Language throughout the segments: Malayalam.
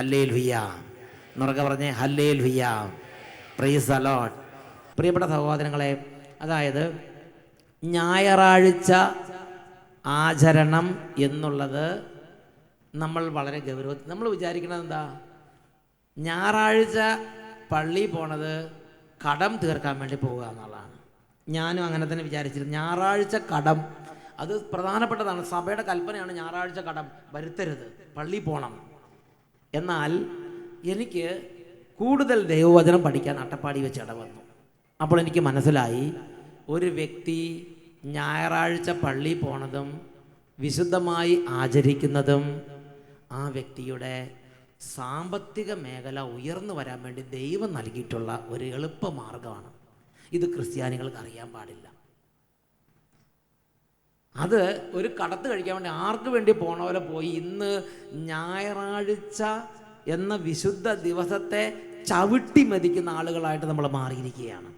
ഹല്ലേലൂയ എന്നുറക്കെ പറഞ്ഞേ, ഹല്ലേലൂയ, പ്രൈസ് ദി ലോർഡ്. പ്രിയപ്പെട്ട സഹോദരങ്ങളെ, അതായത് ഞായറാഴ്ച ആചരണം എന്നുള്ളത് നമ്മൾ വളരെ ഗൗരവത്തിൽ നമ്മൾ വിചാരിക്കുന്നത് എന്താ? ഞായറാഴ്ച പള്ളി പോണത് കടം തീർക്കാൻ വേണ്ടി പോവുക എന്നുള്ളതാണ്. ഞാനും അങ്ങനെ തന്നെ വിചാരിച്ചിരുന്നു. ഞായറാഴ്ച കടം അത് പ്രധാനപ്പെട്ടതാണ്. സഭയുടെ കൽപ്പനയാണ് ഞായറാഴ്ച കടം വരുത്തരുത്, പള്ളി പോകണം. എന്നാൽ എനിക്ക് കൂടുതൽ ദൈവവചനം പഠിക്കാൻ അട്ടപ്പാടി വെച്ച് ഇടവന്നു. അപ്പോൾ എനിക്ക് മനസ്സിലായി, ഒരു വ്യക്തി ഞായറാഴ്ച പള്ളി പോണതും വിശുദ്ധമായി ആചരിക്കുന്നതും ആ വ്യക്തിയുടെ സാമ്പത്തിക മേഖല ഉയർന്നു വരാൻ വേണ്ടി ദൈവം നൽകിയിട്ടുള്ള ഒരു എളുപ്പ മാർഗമാണ്. ഇത് ക്രിസ്ത്യാനികൾക്ക് അറിയാൻ പാടില്ല. അത് ഒരു കടത്ത് കഴിക്കാൻ വേണ്ടി ആർക്ക് വേണ്ടി പോണ പോലെ പോയി ഇന്ന് ഞായറാഴ്ച എന്ന വിശുദ്ധ ദിവസത്തെ ചവിട്ടി മെതിക്കുന്ന ആളുകളായിട്ട് നമ്മൾ മാറിയിരിക്കുകയാണ്.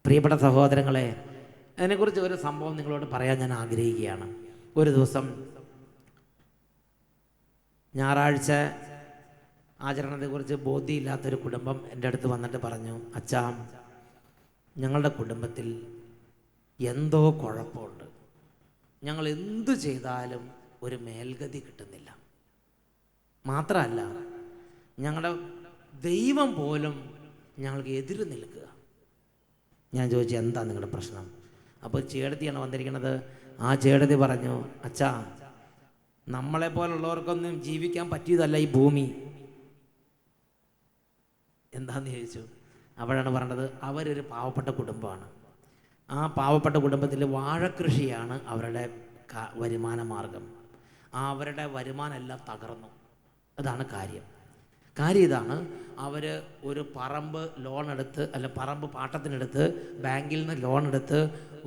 പ്രിയപ്പെട്ട സഹോദരങ്ങളെ, അതിനെക്കുറിച്ച് ഒരു സംഭവം നിങ്ങളോട് പറയാൻ ഞാൻ ആഗ്രഹിക്കുകയാണ്. ഒരു ദിവസം ഞായറാഴ്ച ആചരണത്തെക്കുറിച്ച് ബോധ്യമില്ലാത്തൊരു കുടുംബം എൻ്റെ അടുത്ത് വന്നിട്ട് പറഞ്ഞു, അച്ഛാ, ഞങ്ങളുടെ കുടുംബത്തിൽ എന്തോ കുഴപ്പമുണ്ട്, ഞങ്ങൾ എന്തു ചെയ്താലും ഒരു മേൽഗതി കിട്ടുന്നില്ല, മാത്രമല്ല ഞങ്ങളുടെ ദൈവം പോലും ഞങ്ങൾക്ക് എതിര് നിൽക്കുക. ഞാൻ ചോദിച്ചു, എന്താ നിങ്ങളുടെ പ്രശ്നം? അപ്പോൾ ചേടത്തിയാണ് വന്നിരിക്കുന്നത്. ആ ചേടത്തി പറഞ്ഞു, അച്ഛാ, നമ്മളെപ്പോലുള്ളവർക്കൊന്നും ജീവിക്കാൻ പറ്റിയതല്ല ഈ ഭൂമി. എന്താന്ന് ചോദിച്ചു. അപ്പോഴാണ് പറഞ്ഞത്, അവരൊരു പാവപ്പെട്ട കുടുംബമാണ്. ആ പാവപ്പെട്ട കുടുംബത്തിൽ വാഴക്കൃഷിയാണ് അവരുടെ വരുമാന മാർഗം. അവരുടെ വരുമാനം എല്ലാം തകർന്നു. അതാണ് കാര്യം. ഇതാണ്, അവർ ഒരു പറമ്പ് ലോൺ എടുത്ത്, പറമ്പ് പാട്ടത്തിനെടുത്ത് ബാങ്കിൽ നിന്ന് ലോൺ എടുത്ത്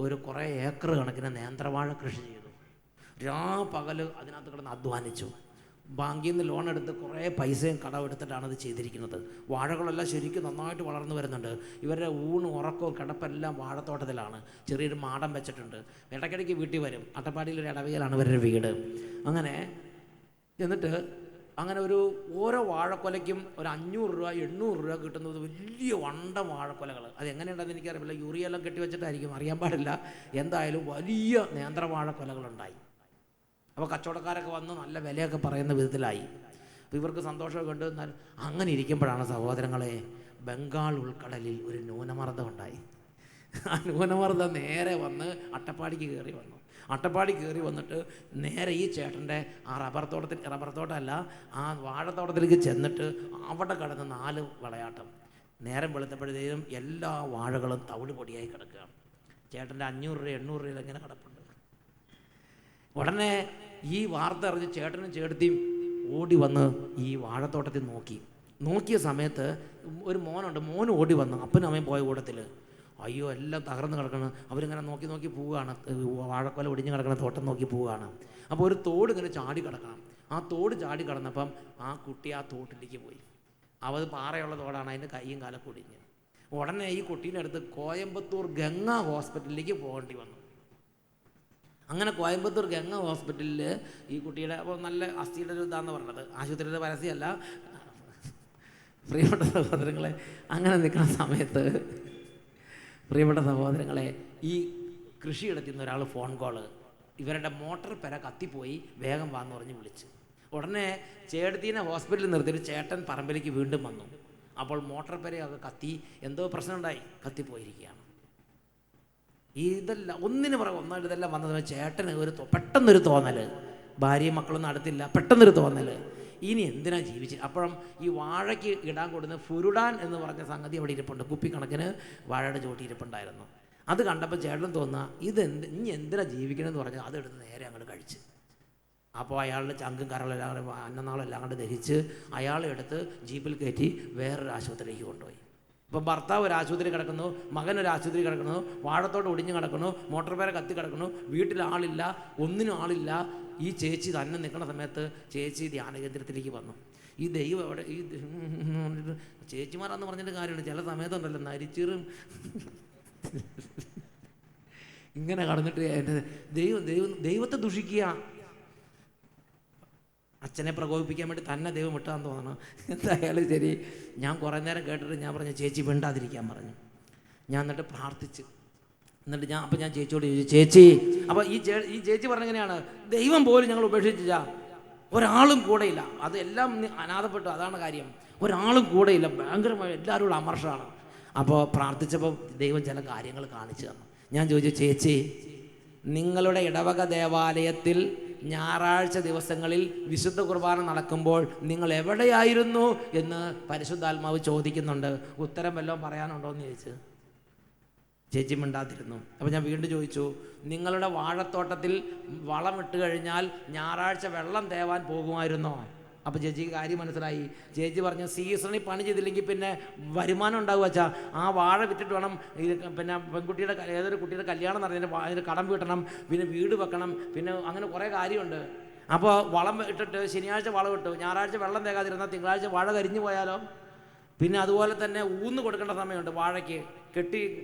ഒരു കുറേ ഏക്കർ കണക്കിന് നേന്ത്രവാഴ കൃഷി ചെയ്തു. പകൽ അതിനകത്ത് കിടന്ന് അധ്വാനിച്ചു. ബാങ്കിൽ നിന്ന് ലോൺ എടുത്ത് കുറേ പൈസയും കടമെടുത്തിട്ടാണ് അത് ചെയ്തിരിക്കുന്നത്. വാഴകളെല്ലാം ശരിക്കും നന്നായിട്ട് വളർന്നു വരുന്നുണ്ട്. ഇവരുടെ ഊണും ഉറക്കവും കിടപ്പെല്ലാം വാഴത്തോട്ടത്തിലാണ്. ചെറിയൊരു മാടം വെച്ചിട്ടുണ്ട്. ഇടയ്ക്കിടയ്ക്ക് വീട്ടിൽ വരും. അട്ടപ്പാടിയിലൊരു ഇടവകയിലാണ് ഇവരുടെ വീട്. എന്നിട്ട് അങ്ങനെ ഓരോ വാഴക്കൊലയ്ക്കും ഒരു 500 രൂപ 800 രൂപ കിട്ടുന്നത് വലിയ വണ്ട വാഴക്കൊലകൾ. അത് എങ്ങനെയുണ്ടെന്ന് എനിക്കറിയില്ല. യൂറിയെല്ലാം കെട്ടിവെച്ചിട്ടായിരിക്കും, അറിയാൻ പാടില്ല. എന്തായാലും വലിയ നേന്ത്രവാഴക്കൊലകളുണ്ടായി. അപ്പോൾ കച്ചവടക്കാരൊക്കെ വന്ന് നല്ല വിലയൊക്കെ പറയുന്ന വിധത്തിലായി. അപ്പോൾ ഇവർക്ക് സന്തോഷമൊക്കെ ഉണ്ട്. എന്നാൽ അങ്ങനെ ഇരിക്കുമ്പോഴാണ് സഹോദരങ്ങളെ, ബംഗാൾ ഉൾക്കടലിൽ ഒരു ന്യൂനമർദ്ദം ഉണ്ടായി. ആ ന്യൂനമർദ്ദം നേരെ വന്ന് അട്ടപ്പാടിക്ക് കയറി വന്നു. അട്ടപ്പാടി കയറി വന്നിട്ട് നേരെ ഈ ചേട്ടൻ്റെ ആ റബ്ബർ തോട്ടമല്ല, ആ വാഴത്തോട്ടത്തിലേക്ക് ചെന്നിട്ട് അവിടെ കിടന്ന് 4 വിളയാട്ടം. നേരം വെളുത്തപ്പോഴത്തേക്കും എല്ലാ വാഴകളും തവിട് പൊടിയായി കിടക്കുകയാണ്. ചേട്ടൻ്റെ 500 രൂപ 800 രൂപ ഇങ്ങനെ കിടപ്പുണ്ട്. ഉടനെ ഈ വാർത്ത അറിഞ്ഞ് ചേട്ടനും ചേട്ടത്തിയും ഓടി വന്ന് ഈ വാഴത്തോട്ടത്തിൽ നോക്കിയ സമയത്ത് ഒരു മോനുണ്ട്. മോൻ ഓടി വന്നു. അപ്പനും അമ്മയും പോയ കൂട്ടത്തിൽ, അയ്യോ എല്ലാം തകർന്ന് കിടക്കണം. അവരിങ്ങനെ നോക്കി പോവുകയാണ്. വാഴക്കൊല ഒടിഞ്ഞ് കിടക്കുന്ന തോട്ടം നോക്കി പോവുകയാണ്. അപ്പോൾ ഒരു തോട് ഇങ്ങനെ ചാടി കിടക്കണം. ആ തോട് ചാടി കിടന്നപ്പം ആ കുട്ടി ആ തോട്ടിലേക്ക് പോയി. അത് പാറയുള്ള തോടാണ്. അതിൻ്റെ കൈയും കാലൊക്കെ ഒടിഞ്ഞ്. ഉടനെ ഈ കുട്ടീൻ്റെ അടുത്ത് കോയമ്പത്തൂർ ഗംഗാ ഹോസ്പിറ്റലിലേക്ക് പോകേണ്ടി വന്നു. അങ്ങനെ കോയമ്പത്തൂർ ഗംഗാ ഹോസ്പിറ്റലിൽ ഈ കുട്ടിയുടെ അപ്പോൾ നല്ല അസ്ഥിയുടെ ഒരു ഇതാന്ന് പറഞ്ഞത്, ആശുപത്രിയുടെ പരസ്യമല്ല. പ്രിയപ്പെട്ട സഹോദരങ്ങളെ, അങ്ങനെ നിൽക്കുന്ന സമയത്ത് പ്രിയപ്പെട്ട സഹോദരങ്ങളെ, ഈ കൃഷിയിടത്തിൽ ഒരാൾ ഫോൺ കോള്, ഇവരുടെ മോട്ടർ പെര കത്തിപ്പോയി, വേഗം വാന്ന് പറഞ്ഞ് വിളിച്ച്. ഉടനെ ചേട്ടത്തിനെ ഹോസ്പിറ്റലിൽ നിർത്തിയിട്ട് ചേട്ടൻ പറമ്പിലേക്ക് വീണ്ടും വന്നു. അപ്പോൾ മോട്ടർ പെരയൊക്കെ കത്തി, എന്തോ പ്രശ്നമുണ്ടായി, കത്തിപ്പോയിരിക്കുകയാണ്. ഇതെല്ലാം ഒന്നിന് പുറകെ ഒന്നായിട്ട് ഇതെല്ലാം വന്നത് ചേട്ടന് പെട്ടെന്നൊരു തോന്നൽ, ഭാര്യയും മക്കളൊന്നും അടുത്തില്ല, പെട്ടെന്നൊരു തോന്നൽ, ഇനി എന്തിനാ ജീവിച്ച്. അപ്പോഴും ഈ വാഴയ്ക്ക് ഇടാൻ കൊടുക്കുന്ന ഫുരുടാൻ എന്ന് പറഞ്ഞ സംഗതി അവിടെ ഇരിപ്പുണ്ട്. കുപ്പിക്കണക്കിന് വാഴയുടെ ചോട്ടി ഇരിപ്പുണ്ടായിരുന്നു. അത് കണ്ടപ്പോൾ ചേട്ടൻ തോന്നുക, ഇനി എന്തിനാ ജീവിക്കണമെന്ന് പറഞ്ഞാൽ അതെടുത്ത് നേരെ അങ്ങോട്ട് കഴിച്ച്. അപ്പോൾ അയാളുടെ ചങ്കും കരളെല്ലാം അന്നനാളെല്ലാം അങ്ങോട്ട് ദഹിച്ച് അയാളെ എടുത്ത് ജീപ്പിൽ കയറ്റി വേറൊരു ആശുപത്രിയിലേക്ക് കൊണ്ടുപോയി. ഇപ്പം ഭർത്താവ് ഒരു ആശുപത്രി കിടക്കുന്നു, മകൻ ഒരു ആശുപത്രി കിടക്കുന്നു, വാഴത്തോട്ട് ഒടിഞ്ഞ് കിടക്കുന്നു, മോട്ടോർ പേര കത്തി കിടക്കുന്നു, വീട്ടിൽ ആളില്ല, ഒന്നിനും ആളില്ല. ഈ ചേച്ചി തന്നെ നിൽക്കുന്ന സമയത്ത് ചേച്ചി ധ്യാന കേന്ദ്രത്തിലേക്ക് വന്നു. ഈ ദൈവം എവിടെ, ഈ ചേച്ചിമാരാന്ന് പറഞ്ഞിട്ട് കാര്യമുണ്ട്. ചില സമയത്തുണ്ടല്ലോ നരിച്ചീറും ഇങ്ങനെ കടന്നിട്ട് ദൈവത്തെ ദുഷിക്കുക. അച്ഛനെ പ്രകോപിപ്പിക്കാൻ വേണ്ടി തന്നെ ദൈവം വിട്ടാന്ന് തോന്നണം. എന്തായാലും ശരി, ഞാൻ കുറേ നേരം കേട്ടിട്ട് ഞാൻ പറഞ്ഞു ചേച്ചി മിണ്ടാതിരിക്കാൻ പറഞ്ഞു. ഞാൻ എന്നിട്ട് പ്രാർത്ഥിച്ച്, എന്നിട്ട് ഞാൻ ചേച്ചിയോട് ചോദിച്ചു, ചേച്ചി അപ്പോൾ ഈ ചേച്ചി പറഞ്ഞെങ്ങനെയാണ്, ദൈവം പോലും ഞങ്ങൾ ഉപേക്ഷിച്ചാ, ഒരാളും കൂടെയില്ല, അത് എല്ലാം അനാഥപ്പെട്ടു, അതാണ് കാര്യം, ഒരാളും കൂടെയില്ല, ഭയങ്കരമായ എല്ലാവരും അമർഷമാണ്. അപ്പോൾ പ്രാർത്ഥിച്ചപ്പോൾ ദൈവം ചില കാര്യങ്ങൾ കാണിച്ചു തന്നു. ഞാൻ ചോദിച്ചു, ചേച്ചി നിങ്ങളുടെ ഇടവക ദേവാലയത്തിൽ ഞായറാഴ്ച ദിവസങ്ങളിൽ വിശുദ്ധ കുർബാന നടക്കുമ്പോൾ നിങ്ങൾ എവിടെയായിരുന്നു എന്ന് പരിശുദ്ധാത്മാവ് ചോദിക്കുന്നുണ്ട്, ഉത്തരം വല്ലതും പറയാനുണ്ടോ എന്ന് ചോദിച്ചു. ചേച്ചി മിണ്ടാതിരുന്നു. അപ്പോൾ ഞാൻ വീണ്ടും ചോദിച്ചു, നിങ്ങളുടെ വാഴത്തോട്ടത്തിൽ വളമിട്ട് കഴിഞ്ഞാൽ ഞായറാഴ്ച വെള്ളം തേവാൻ പോകുമായിരുന്നോ? അപ്പോൾ ചേച്ചിക്ക് കാര്യം മനസ്സിലായി. ചേച്ചി പറഞ്ഞു, സീസണിൽ പണി ചെയ്തില്ലെങ്കിൽ പിന്നെ വരുമാനം ഉണ്ടാവുക വെച്ചാൽ ആ വാഴ വിറ്റിട്ട് വേണം പിന്നെ പെൺകുട്ടിയുടെ ഏതൊരു കുട്ടിയുടെ കല്യാണം നടന്നതിന് അതിന് കടം വീട്ടണം, പിന്നെ വീട് വെക്കണം, പിന്നെ അങ്ങനെ കുറേ കാര്യമുണ്ട്. അപ്പോൾ വളം ഇട്ടിട്ട് ശനിയാഴ്ച വളം ഇട്ടു, ഞായറാഴ്ച വെള്ളം തേകാതിരുന്നാൽ തിങ്കളാഴ്ച വാഴ കരിഞ്ഞു പോയാലോ? പിന്നെ അതുപോലെ തന്നെ ഊന്ന് കൊടുക്കേണ്ട സമയമുണ്ട് വാഴയ്ക്ക്.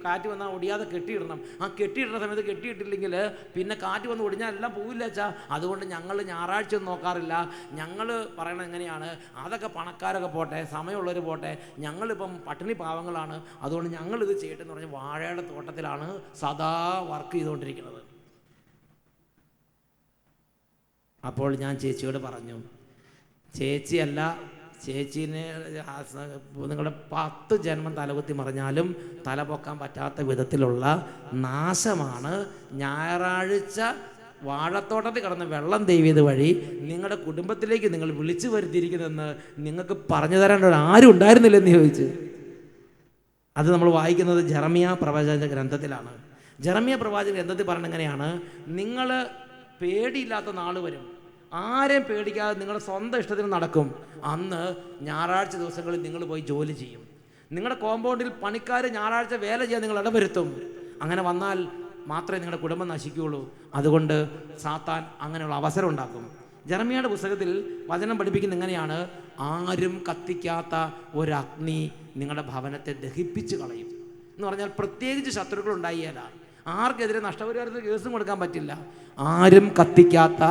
കാറ്റ് വന്നാൽ ഒടിയാതെ കെട്ടിയിടണം. ആ കെട്ടിയിടുന്ന സമയത്ത് കെട്ടിയിട്ടില്ലെങ്കിൽ പിന്നെ കാറ്റ് വന്ന് ഒടിഞ്ഞാൽ എല്ലാം പോവില്ല വെച്ചാൽ. അതുകൊണ്ട് ഞങ്ങൾ ഞായറാഴ്ച ഒന്നും നോക്കാറില്ല. ഞങ്ങൾ പറയണത് എങ്ങനെയാണ്, അതൊക്കെ പണക്കാരൊക്കെ പോട്ടെ, സമയമുള്ളവർ പോട്ടെ, ഞങ്ങളിപ്പം പട്ടിണി പാവങ്ങളാണ്, അതുകൊണ്ട് ഞങ്ങളിത് ചെയ്യട്ടെ എന്ന് പറഞ്ഞ് വാഴയുടെ തോട്ടത്തിലാണ് സദാ വർക്ക് ചെയ്തുകൊണ്ടിരിക്കുന്നത്. അപ്പോൾ ഞാൻ ചേച്ചിയോട് പറഞ്ഞു, ചേച്ചിയല്ല, ചേച്ചീനെ നിങ്ങളുടെ 10 ജന്മം തലകുത്തി മറിഞ്ഞാലും തല പൊക്കാൻ പറ്റാത്ത വിധത്തിലുള്ള നാശമാണ് ഞായറാഴ്ച വാഴത്തോട്ടത്തിൽ കിടന്ന് വെള്ളം തേവിയത് വഴി നിങ്ങളുടെ കുടുംബത്തിലേക്ക് നിങ്ങൾ വിളിച്ചു വരുത്തിയിരിക്കുന്നതെന്ന് നിങ്ങൾക്ക് പറഞ്ഞു തരാൻ ആരും ഉണ്ടായിരുന്നില്ലെന്ന് ചോദിച്ചു. അത് നമ്മൾ വായിക്കുന്നത് ജെറമ്യ പ്രവാചക ഗ്രന്ഥത്തിലാണ്. ജെറമ്യ പ്രവാചക ഗ്രന്ഥത്തിൽ പറഞ്ഞെങ്ങനെയാണ്, നിങ്ങൾ പേടിയില്ലാത്ത നാൾ വരും, ആരെയും പേടിക്കാതെ നിങ്ങളുടെ സ്വന്തം ഇഷ്ടത്തിന് നടക്കും. അന്ന് ഞായറാഴ്ച ദിവസങ്ങളിൽ നിങ്ങൾ പോയി ജോലി ചെയ്യും. നിങ്ങളുടെ കോമ്പൗണ്ടിൽ പണിക്കാർ ഞായറാഴ്ച വേല ചെയ്യാൻ നിങ്ങൾ ഇടവരുത്തും. അങ്ങനെ വന്നാൽ മാത്രമേ നിങ്ങളുടെ കുടുംബം നശിക്കുകയുള്ളൂ. അതുകൊണ്ട് സാത്താൻ അങ്ങനെയുള്ള അവസരം ഉണ്ടാക്കും. ജെറമ്യയുടെ പുസ്തകത്തിൽ വചനം പഠിപ്പിക്കുന്ന എങ്ങനെയാണ്, ആരും കത്തിക്കാത്ത ഒരഗ്നി നിങ്ങളുടെ ഭവനത്തെ ദഹിപ്പിച്ച് കളയും എന്ന് പറഞ്ഞാൽ പ്രത്യേകിച്ച് ശത്രുക്കൾ ഉണ്ടായില്ല, ആർക്കെതിരെ നഷ്ടപരിഹാരത്തിന് കേസും കൊടുക്കാൻ പറ്റില്ല. ആരും കത്തിക്കാത്ത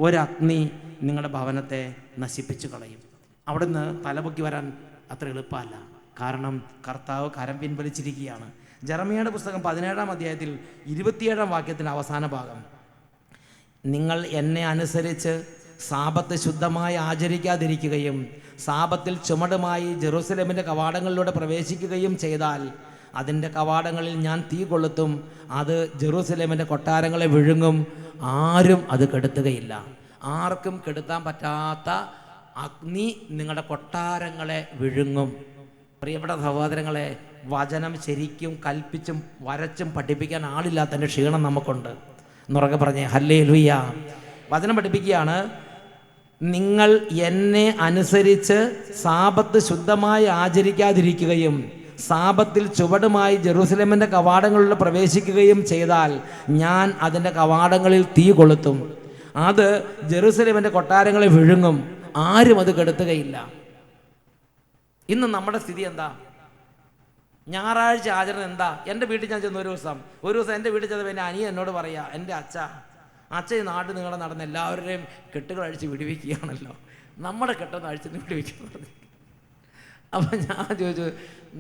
ഒരഗ്നി നിങ്ങളുടെ ഭവനത്തെ നശിപ്പിച്ചു കളയും. അവിടെ നിന്ന് തലപൊക്കി വരാൻ അത്ര എളുപ്പമല്ല, കാരണം കർത്താവ് കരം പിൻവലിച്ചിരിക്കുകയാണ്. ജെറമ്യയുടെ പുസ്തകം 17-ാം അധ്യായത്തിൽ 27-ാം വാക്യത്തിൻ്റെ അവസാന ഭാഗം, നിങ്ങൾ എന്നെ അനുസരിച്ച് സാബത്ത് ശുദ്ധമായി ആചരിക്കാതിരിക്കുകയും സാബത്തിൽ ചുമടുമായി ജെറുസലേമിൻ്റെ കവാടങ്ങളിലൂടെ പ്രവേശിക്കുകയും ചെയ്താൽ അതിൻ്റെ കവാടങ്ങളിൽ ഞാൻ തീ കൊളുത്തും, അത് ജെറുസലേമിൻ്റെ കൊട്ടാരങ്ങളെ വിഴുങ്ങും, ആരും അത് കെടുത്തുകയില്ല. ആർക്കും കെടുത്താൻ പറ്റാത്ത അഗ്നി നിങ്ങളുടെ കൊട്ടാരങ്ങളെ വിഴുങ്ങും. പ്രിയപ്പെട്ട സഹോദരങ്ങളെ, വചനം ശരിക്കും കൽപ്പിച്ചും വരച്ചും പഠിപ്പിക്കാൻ ആളില്ലാത്തതിൻ്റെ ക്ഷീണം നമുക്കുണ്ട്. എന്നുറക്കെ പറഞ്ഞേ ഹല്ലേലൂയ. വചനം പഠിപ്പിക്കുകയാണ്, നിങ്ങൾ എന്നെ അനുസരിച്ച് സാബത്ത് ശുദ്ധമായി ആചരിക്കാതിരിക്കുകയും സാബത്തിൽ ചുവടുമായി ജെറുസലേമിൻ്റെ കവാടങ്ങളിൽ പ്രവേശിക്കുകയും ചെയ്താൽ ഞാൻ അതിൻ്റെ കവാടങ്ങളിൽ തീ കൊളുത്തും, അത് ജെറുസലേമിൻ്റെ കൊട്ടാരങ്ങളെ വിഴുങ്ങും, ആരും അത് കെടുത്തുകയില്ല. ഇന്ന് നമ്മുടെ സ്ഥിതി എന്താ? ഞായറാഴ്ച ആചരണം എന്താ? എൻ്റെ വീട്ടിൽ ഞാൻ ചെന്ന് ഒരു ദിവസം എൻ്റെ വീട്ടിൽ ചെന്നപ്പോൾ എൻ്റെ അനിയൻ എന്നോട് പറയാ, എൻ്റെ അച്ഛൻ ഈ നാട്ടിൽ നിങ്ങളെ നടന്ന് എല്ലാവരുടെയും കെട്ടുകൾ അഴിച്ച് വിടുവിക്കുകയാണല്ലോ, നമ്മുടെ കെട്ടൊന്ന് അഴിച്ചെന്ന് വിടുവിക്കുന്നു. അപ്പം ഞാൻ ചോദിച്ചു,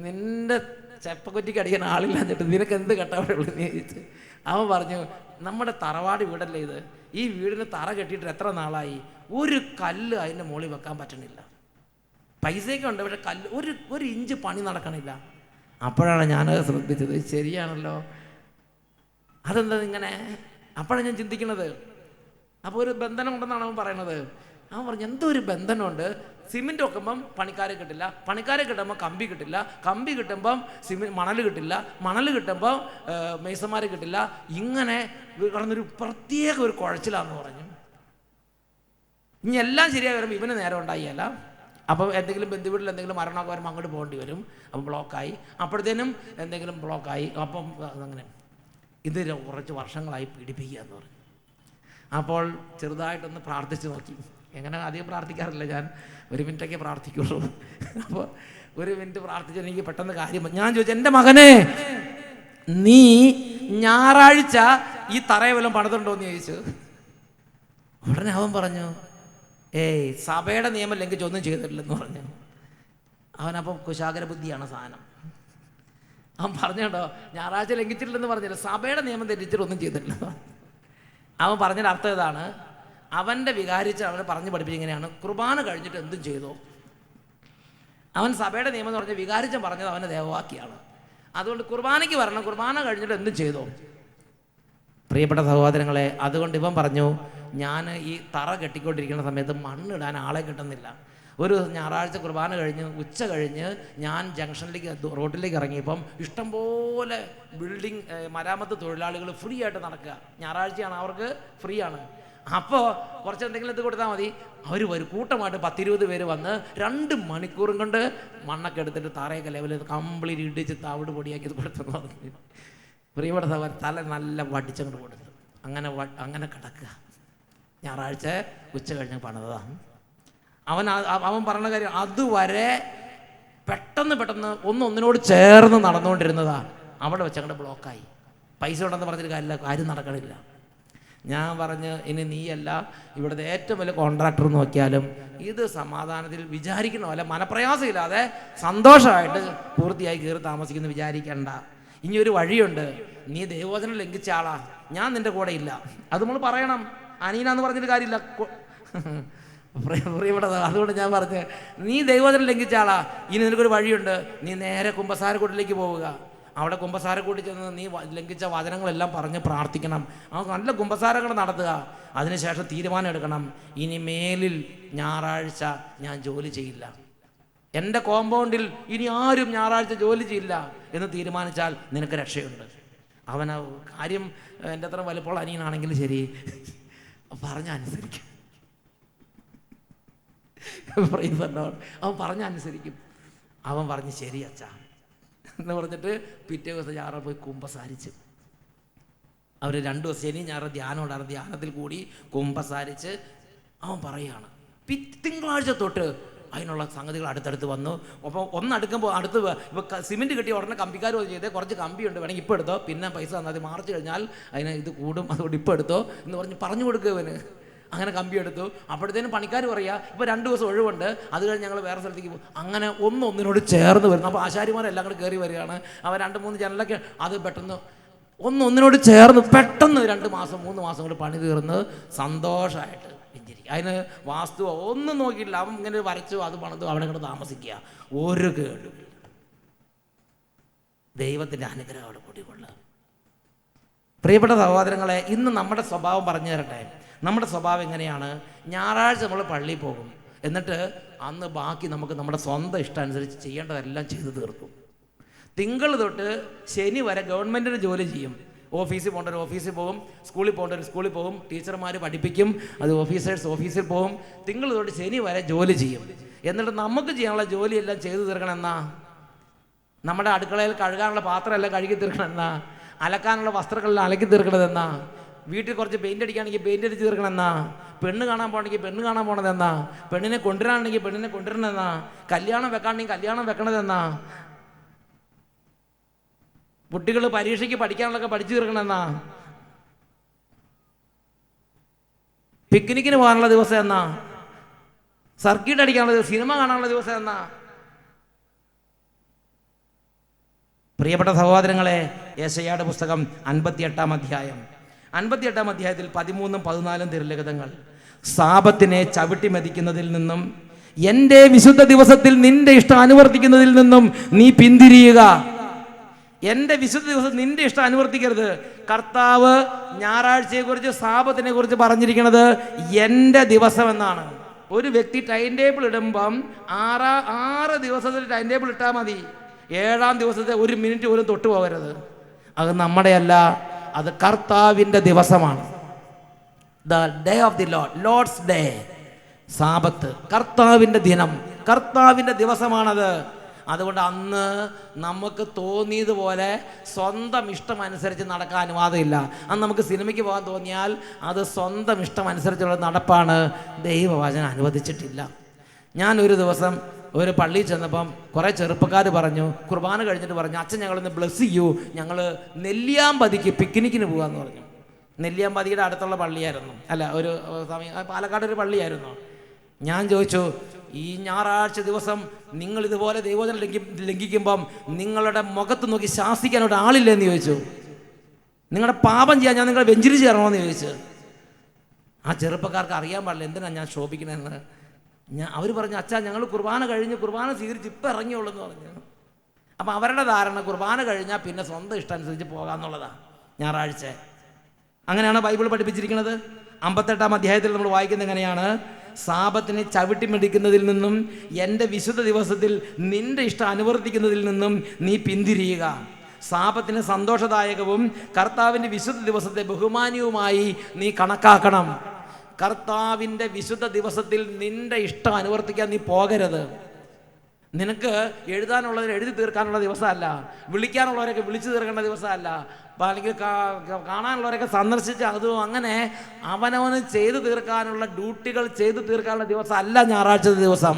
നിൻ്റെ ചെപ്പക്കുറ്റിക്ക് അടിക്കാൻ ആളില്ലാഞ്ഞിട്ട് നിനക്ക് എന്ത് കെട്ടാവുള്ളൂ എന്ന് ചോദിച്ചു. അവൻ പറഞ്ഞു, നമ്മുടെ തറവാട് വീടല്ലേ ഇത്, ഈ വീടിന് തറ കെട്ടിയിട്ട് എത്ര നാളായി, ഒരു കല്ല് അതിൻ്റെ മുകളിൽ വെക്കാൻ പറ്റണില്ല. പൈസയൊക്കെ ഉണ്ട്, പക്ഷെ കല്ല് ഒരു ഇഞ്ച് പണി നടക്കണില്ല. അപ്പോഴാണ് ഞാനത് ശ്രദ്ധിച്ചത്, ശരിയാണല്ലോ, അതെന്താ ഇങ്ങനെ? അപ്പോഴാണ് ഞാൻ ചിന്തിക്കുന്നത്. അപ്പോൾ ഒരു ബന്ധനം ഉണ്ടെന്നാണ് അവൻ പറയണത്. അവൻ പറഞ്ഞു, എന്തോ ഒരു ബന്ധനമുണ്ട്. സിമെൻറ്റ് വെക്കുമ്പം പണിക്കാരെ കിട്ടില്ല, പണിക്കാരെ കിട്ടുമ്പോൾ കമ്പി കിട്ടില്ല, കമ്പി കിട്ടുമ്പം മണൽ കിട്ടില്ല, മണൽ കിട്ടുമ്പോൾ മേസന്മാരെ കിട്ടില്ല. ഇങ്ങനെ കടന്നൊരു പ്രത്യേക ഒരു കുഴച്ചിലാണെന്ന് പറഞ്ഞു. ഇനി എല്ലാം ശരിയായി വരുമ്പോൾ ഇവന് നേരം ഉണ്ടായില്ല. അപ്പം എന്തെങ്കിലും ബന്ധുവീട്ടിൽ എന്തെങ്കിലും മരണമൊക്കെ വരുമ്പോൾ അങ്ങോട്ട് പോകേണ്ടി വരും. അപ്പം ബ്ലോക്കായി, അപ്പോഴത്തേനും എന്തെങ്കിലും ബ്ലോക്കായി. അപ്പം അങ്ങനെ ഇത് കുറച്ച് വർഷങ്ങളായി പീഡിപ്പിക്കുക എന്ന് പറഞ്ഞു. അപ്പോൾ ചെറുതായിട്ടൊന്ന് പ്രാർത്ഥിച്ച് നോക്കി. എങ്ങനെ അധികം പ്രാർത്ഥിക്കാറില്ല ഞാൻ, 1 മിനിറ്റൊക്കെ പ്രാർത്ഥിക്കുള്ളൂ. അപ്പോൾ 1 മിനിറ്റ് പ്രാർത്ഥിച്ചാൽ എനിക്ക് പെട്ടെന്ന് കാര്യം. ഞാൻ ചോദിച്ചു, എൻ്റെ മകനെ, നീ ഞായറാഴ്ച ഈ തറയെ വല്ലതും പണിതുണ്ടോ എന്ന് ചോദിച്ചു. ഉടനെ അവൻ പറഞ്ഞു, സഭയുടെ നിയമം ലംഘിച്ച് ഒന്നും ചെയ്തിട്ടില്ലെന്ന് പറഞ്ഞു. അവനപ്പം കുശാഗ്ര ബുദ്ധിയാണ് സാധനം. അവൻ പറഞ്ഞോ, ഞായറാഴ്ച ലംഘിച്ചിട്ടില്ലെന്ന് പറഞ്ഞില്ല, സഭയുടെ നിയമം തെറ്റിച്ചിട്ട് ഒന്നും ചെയ്തിട്ടില്ല. അവൻ പറഞ്ഞതിൻ്റെ അർത്ഥം ഇതാണ്, അവൻ്റെ വികാരിച്ച് അവനെ പറഞ്ഞു പഠിപ്പിച്ചിങ്ങനെയാണ്, കുർബാന കഴിഞ്ഞിട്ട് എന്തും ചെയ്തോ. അവൻ സഭയുടെ നിയമം എന്ന് പറഞ്ഞാൽ വികാരിച്ചൻ പറഞ്ഞത് അവൻ്റെ ദേവവാക്യാണ്. അതുകൊണ്ട് കുർബാനയ്ക്ക് വരണം, കുർബാന കഴിഞ്ഞിട്ട് എന്തും ചെയ്തോ. പ്രിയപ്പെട്ട സഹോദരങ്ങളെ, അതുകൊണ്ട് ഇവൻ പറഞ്ഞു, ഞാൻ ഈ തറ കെട്ടിക്കൊണ്ടിരിക്കുന്ന സമയത്ത് മണ്ണിടാൻ ആളെ കിട്ടുന്നില്ല. ഒരു ഞായറാഴ്ച കുർബാന കഴിഞ്ഞ് ഉച്ച കഴിഞ്ഞ് ഞാൻ ജംഗ്ഷനിലേക്ക് റോഡിലേക്ക് ഇറങ്ങിയപ്പം ഇഷ്ടംപോലെ ബിൽഡിംഗ് മരാമത്ത് തൊഴിലാളികൾ ഫ്രീ ആയിട്ട് നടക്കുക. ഞായറാഴ്ചയാണ്, അവർക്ക് ഫ്രീ ആണ്. അപ്പോൾ കുറച്ച് എന്തെങ്കിലും ഇത് കൊടുത്താൽ മതി, അവർ വരും കൂട്ടമായിട്ട് 10-20 പേര് വന്ന് 2 മണിക്കൂറും കൊണ്ട് മണ്ണൊക്കെ എടുത്തിട്ട് തറയൊക്കെ ലെവലിൽ കംപ്ലീറ്റ് ഇടിച്ച് തവിട് പൊടിയാക്കി കൊടുത്തു. പ്രിയപ്പെട്ട സഹോദരൻ, തല നല്ല വടിച്ചങ്ങോട്ട് കൊടുത്തു. അങ്ങനെ കിടക്കുക. ഞായറാഴ്ച ഉച്ച കഴിഞ്ഞ് പണിതാണ്. അവൻ പറഞ്ഞ കാര്യം, അതുവരെ പെട്ടെന്ന് ഒന്നിനോട് ചേർന്ന് നടന്നുകൊണ്ടിരുന്നതാ, അവിടെ വെച്ചങ്ങോട്ട് ബ്ലോക്കായി. പൈസ ഉണ്ടെന്ന് പറഞ്ഞിട്ട് കാര്യമില്ല, കാര്യം നടക്കണില്ല. ഞാൻ പറഞ്ഞ്, ഇനി നീയല്ല ഇവിടുത്തെ ഏറ്റവും വലിയ കോൺട്രാക്ടർ നോക്കിയാലും ഇത് സമാധാനത്തിൽ വിചാരിക്കണ പോലെ മനപ്രയാസമില്ലാതെ സന്തോഷമായിട്ട് പൂർത്തിയായി കയറി താമസിക്കുന്നു വിചാരിക്കണ്ട. ഇനി ഒരു വഴിയുണ്ട്, നീ ദൈവവചനം ലംഘിച്ച ആളാ, ഞാൻ നിൻ്റെ കൂടെ ഇല്ല. അത് നമ്മൾ പറയണം. അനീനാന്ന് പറഞ്ഞിട്ട് കാര്യമില്ല. അതുകൊണ്ട് ഞാൻ പറഞ്ഞ്, നീ ദൈവവചനം ലംഘിച്ച ആളാ, ഇനി നിനക്കൊരു വഴിയുണ്ട്, നീ നേരെ കുമ്പസാരക്കൂട്ടിലേക്ക് പോവുക. അവിടെ കുമ്പസാരക്കൂട്ടി ചെന്ന് നീ ലംഘിച്ച വചനങ്ങളെല്ലാം പറഞ്ഞ് പ്രാർത്ഥിക്കണം. നല്ല കുമ്പസാരങ്ങൾ നടത്തുക. അതിനുശേഷം തീരുമാനം എടുക്കണം, ഇനി മേലിൽ ഞായറാഴ്ച ഞാൻ ജോലി ചെയ്യില്ല, എൻ്റെ കോമ്പൗണ്ടിൽ ഇനി ആരും ഞായറാഴ്ച ജോലി ചെയ്യില്ല എന്ന് തീരുമാനിച്ചാൽ നിനക്ക് രക്ഷയുണ്ട്. അവൻ കാര്യം എൻ്റെ അത്ര വലുപ്പമുള്ള അനിയനാണെങ്കിലും ശരി പറഞ്ഞനുസരിക്കും. അവൻ പറഞ്ഞനുസരിക്കും. അവൻ പറഞ്ഞ് ശരി അച്ഛാ എന്ന് പറഞ്ഞിട്ട് പിറ്റേ ദിവസം ഞായറാഴ്ച പോയി കുമ്പസാരിച്ച്. അവർ 2 ദിവസം ശനി ഞായർ ധ്യാനം ഉണ്ടായിരുന്നു. ധ്യാനത്തിൽ കൂടി കുമ്പസാരിച്ച് അവൻ പറയുകയാണ്, തിങ്കളാഴ്ച തൊട്ട് അതിനുള്ള സംഗതികൾ അടുത്തടുത്ത് വന്നു. അപ്പോൾ ഒന്നടുക്കുമ്പോൾ അടുത്ത് ഇപ്പോൾ സിമെൻറ്റ് കെട്ടി ഉടനെ കമ്പിക്കാർ ചെയ്തേ, കുറച്ച് കമ്പിയുണ്ട്, വേണമെങ്കിൽ ഇപ്പോൾ എടുത്തോ, പിന്നെ പൈസ തന്നാൽ മതി, മാർച്ച് കഴിഞ്ഞാൽ അതിന് ഇത് കൂടും, അതുകൊണ്ട് ഇപ്പോൾ എടുത്തോ എന്ന് പറഞ്ഞു കൊടുക്കുവന്. അങ്ങനെ കമ്പി എടുത്തു. അപ്പോഴത്തേനും പണിക്കാർ പറയുക, ഇപ്പോൾ 2 ദിവസം ഒഴിവുണ്ട്, അത് കഴിഞ്ഞ് ഞങ്ങൾ വേറെ സ്ഥലത്തേക്ക് പോകും. അങ്ങനെ ഒന്നിനോട് ചേർന്ന് വരുന്നു. അപ്പോൾ ആശാരിമാരെല്ലാം കൂടെ കയറി വരികയാണ്. അവർ 2-3 ജനലൊക്കെ അത് പെട്ടെന്ന് ഒന്നിനോട് ചേർന്ന് പെട്ടെന്ന് 2 മാസം 3 മാസം കൊണ്ട് പണി തീർന്ന് സന്തോഷമായിട്ട് പിഞ്ചിരിക്കുക. അതിന് വാസ്തു ഒന്നും നോക്കിയിട്ടില്ല. അവൻ ഇങ്ങനെ വരച്ചു, അത് പണിതു, അവിടെ കൊണ്ട് താമസിക്കുക. ഒരു കേടും. ദൈവത്തിൻ്റെ അനുഗ്രഹം അവിടെ കൂടിക്കൊള്ളുക. പ്രിയപ്പെട്ട സഹോദരങ്ങളെ, ഇന്ന് നമ്മുടെ സ്വഭാവം പറഞ്ഞു തരട്ടെ. നമ്മുടെ സ്വഭാവം എങ്ങനെയാണ്? ഞായറാഴ്ച നമ്മൾ പള്ളിയിൽ പോകും, എന്നിട്ട് അന്ന് ബാക്കി നമുക്ക് നമ്മുടെ സ്വന്തം ഇഷ്ടം അനുസരിച്ച് ചെയ്യേണ്ടതെല്ലാം ചെയ്തു തീർക്കും. തിങ്കൾ തൊട്ട് ശനി വരെ ഗവൺമെൻറ്റിന് ജോലി ചെയ്യും. ഓഫീസിൽ പോകേണ്ടവർ ഓഫീസിൽ പോകും, സ്കൂളിൽ പോകേണ്ടവർ സ്കൂളിൽ പോകും, ടീച്ചർമാർ പഠിപ്പിക്കും, അത് ഓഫീസേഴ്സ് ഓഫീസിൽ പോകും. തിങ്കൾ തൊട്ട് ശനി വരെ ജോലി ചെയ്യും. എന്നിട്ട് നമുക്ക് ചെയ്യാനുള്ള ജോലിയെല്ലാം ചെയ്തു തീർക്കണമെന്നാ, നമ്മുടെ അടുക്കളയിൽ കഴുകാനുള്ള പാത്രമെല്ലാം കഴുകി തീർക്കണമെന്നാ, അലക്കാനുള്ള വസ്ത്രങ്ങളെല്ലാം അലക്കി തീർക്കണതെന്നാ, വീട്ടിൽ കുറച്ച് പെയിൻ്റ് അടിക്കുകയാണെങ്കിൽ പെയിൻ്റ് അടിച്ച് തീർക്കണമെന്നാ, പെണ്ണ് കാണാൻ പോകണമെങ്കിൽ പെണ്ണ് കാണാൻ പോകണതെന്നാ, പെണ്ണിനെ കൊണ്ടുവരാണെങ്കിൽ പെണ്ണിനെ കൊണ്ടുവരണമെന്നാ, കല്യാണം വെക്കാണെങ്കിൽ കല്യാണം വെക്കണതെന്നാ, കുട്ടികൾ പരീക്ഷയ്ക്ക് പഠിക്കാനുള്ളതൊക്കെ പഠിച്ചു തീർക്കണമെന്നാ, പിക്നിക്കിന് പോകാനുള്ള ദിവസം എന്നാ, സർക്കിട്ട് അടിക്കാനുള്ള ദിവസം, സിനിമ കാണാനുള്ള ദിവസം എന്നാ. പ്രിയപ്പെട്ട സഹോദരങ്ങളെ, യെശയ്യായുടെ പുസ്തകം 58-ാം അധ്യായം 58-ാം അധ്യായത്തിൽ 13-14 തിരുലിഖിതങ്ങൾ. സാബത്തിനെ ചവിട്ടി മെതിക്കുന്നതിൽ നിന്നും എൻ്റെ വിശുദ്ധ ദിവസത്തിൽ നിന്റെ ഇഷ്ടം അനുവർത്തിക്കുന്നതിൽ നിന്നും നീ പിന്തിരിയുക. എൻ്റെ വിശുദ്ധ ദിവസം നിന്റെ ഇഷ്ടം അനുവർത്തിക്കരുത്. കർത്താവ് ഞായറാഴ്ചയെക്കുറിച്ച് സാബത്തിനെ കുറിച്ച് പറഞ്ഞിരിക്കുന്നത് എൻ്റെ ദിവസം എന്നാണ്. ഒരു വ്യക്തി ടൈം ടേബിൾ ഇടുമ്പം 6 ദിവസത്തിൽ ടൈം ടേബിൾ ഇട്ടാൽ മതി. 7-ാം ദിവസത്തെ 1 മിനിറ്റ് പോലും തൊട്ടു പോകരുത്. അത് നമ്മുടെയല്ല, അത് കർത്താവിൻ്റെ ദിവസമാണ്. The day of the Lord, Lord's day, Sabbath, കർത്താവിൻ്റെ ദിനം, കർത്താവിൻ്റെ ദിവസമാണത്. അതുകൊണ്ട് അന്ന് നമുക്ക് തോന്നിയതുപോലെ സ്വന്തം ഇഷ്ടം അനുസരിച്ച് നടക്കാൻ അനുവാദമില്ല. അന്ന് നമുക്ക് സിനിമയ്ക്ക് പോകാൻ തോന്നിയാൽ അത് സ്വന്തം ഇഷ്ടം അനുസരിച്ചുള്ള നടപ്പാണ്. ദൈവവചനം അനുവദിച്ചിട്ടില്ല. ഞാൻ ഒരു ദിവസം ഒരു പള്ളിയിൽ ചെന്നപ്പം കുറേ ചെറുപ്പക്കാർ പറഞ്ഞു, കുർബാന കഴിഞ്ഞിട്ട് പറഞ്ഞു, അച്ഛൻ ഞങ്ങളൊന്ന് ബ്ലെസ് ചെയ്യൂ, ഞങ്ങൾ നെല്ലിയാമ്പതിക്ക് പിക്നിക്കിന് പോകാമെന്ന് പറഞ്ഞു. നെല്ലിയാമ്പതിയുടെ അടുത്തുള്ള പള്ളിയായിരുന്നു, അല്ല ഒരു സമയം പാലക്കാട് ഒരു പള്ളിയായിരുന്നു. ഞാൻ ചോദിച്ചു, ഈ ഞായറാഴ്ച ദിവസം നിങ്ങൾ ഇതുപോലെ ദൈവവചനം ലംഘിക്കുമ്പം നിങ്ങളുടെ മുഖത്ത് നോക്കി ശാസിക്കാൻ ഒരാളില്ലെന്ന് ചോദിച്ചു. നിങ്ങളുടെ പാപം ചെയ്യാൻ ഞാൻ നിങ്ങളെ വെഞ്ചരിച്ച് തരണമെന്ന് ചോദിച്ചു. ആ ചെറുപ്പക്കാർക്ക് അറിയാൻ പാടില്ല എന്തിനാണ് ഞാൻ ശോഭിക്കണമെന്ന്. അവർ പറഞ്ഞു, അച്ഛാ ഞങ്ങൾ കുർബാന കഴിഞ്ഞ് കുർബാന സ്വീകരിച്ച് ഇപ്പം ഇറങ്ങിയുള്ളൂ എന്ന് പറഞ്ഞു. അപ്പം അവരുടെ ധാരണ കുർബാന കഴിഞ്ഞാൽ പിന്നെ സ്വന്തം ഇഷ്ടം അനുസരിച്ച് പോകാമെന്നുള്ളതാണ് ഞായറാഴ്ച. അങ്ങനെയാണ് ബൈബിൾ പഠിപ്പിച്ചിരിക്കുന്നത്. 58-ാം അധ്യായത്തിൽ നമ്മൾ വായിക്കുന്നത് എങ്ങനെയാണ്? സാബത്തിനെ ചവിട്ടിമെടിക്കുന്നതിൽ നിന്നും എൻ്റെ വിശുദ്ധ ദിവസത്തിൽ നിന്റെ ഇഷ്ടം അനുവർത്തിക്കുന്നതിൽ നിന്നും നീ പിന്തിരിയുക. സാബത്തിന് സന്തോഷദായകവും കർത്താവിൻ്റെ വിശുദ്ധ ദിവസത്തെ ബഹുമാന്യവുമായി നീ കണക്കാക്കണം. കർത്താവിൻ്റെ വിശുദ്ധ ദിവസത്തിൽ നിന്റെ ഇഷ്ടം അനുവർത്തിക്കാൻ നീ പോകരുത്. നിനക്ക് എഴുതാനുള്ളതിന് എഴുതി തീർക്കാനുള്ള ദിവസമല്ല, വിളിക്കാനുള്ളവരൊക്കെ വിളിച്ചു തീർക്കേണ്ട ദിവസമല്ല, അല്ലെങ്കിൽ കാണാനുള്ളവരൊക്കെ സന്ദർശിച്ച് അതും അങ്ങനെ അവനവന് ചെയ്തു തീർക്കാനുള്ള ഡ്യൂട്ടികൾ ചെയ്തു തീർക്കാനുള്ള ദിവസമല്ല ഞായറാഴ്ച ദിവസം.